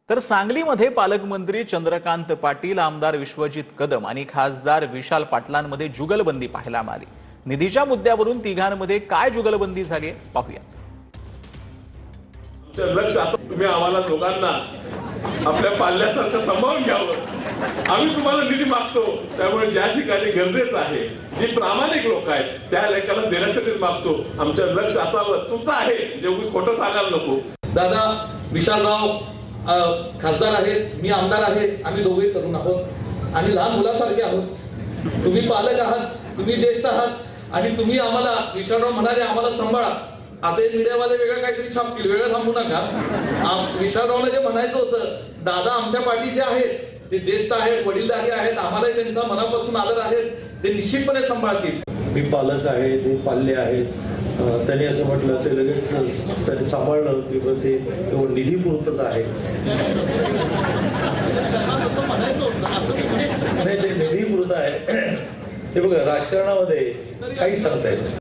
तर सांगलीमध्ये पालकमंत्री चंद्रकांत पाटील, आमदार विश्वजित कदम आणि खासदार विशाल पाटलांमध्ये जुगलबंदी पाहायला मिळाली। निधीच्या मुद्द्यावरून तिघांमध्ये काय जुगलबंदी झाली पाहूया। लक्ष तुम्ही आम्हाला दोघांना आपल्या पाल्यासारखं सांभाळून घ्यावं। आम्ही तुम्हाला निधी मागतो, त्यामुळे ज्या ठिकाणी गरजेचं आहे, जी प्रामाणिक लोक आहेत त्या लेखाला देण्यासाठीच मागतो। आमचं लक्ष असावं तुमचं आहे, जेवढी खोटं सांगायला नको। दादा विशालराव खासदार आहेत, मी आमदार आहे, आम्ही दोघे तरुण आहोत आणि लहान मुलासारखे आहोत। तुम्ही पालक आहात, तुम्ही ज्येष्ठ आहात आणि तुम्ही आम्हाला विशालराव म्हणाले आम्हाला सांभाळा। आता मीडियावाले वेगळं काहीतरी छापतील, वेगळं थांबू नका। विशालरावला जे म्हणायचं होतं, दादा आमच्या पाठीचे आहेत, ते ज्येष्ठ आहेत, वडीलधारी आहेत, आम्हाला त्यांचा मनापासून आदर आहे, ते निश्चितपणे सांभाळतील। मी पालक आहे, ते पाल्ले आहेत, त्यांनी असं म्हटलं ते लगेच त्यांनी सांभाळलं की ते केवळ निधी पुरतच आहे। नाही, ते निधी पुरत आहे। हे बघा, राजकारणामध्ये काहीच सांगता येत नाही।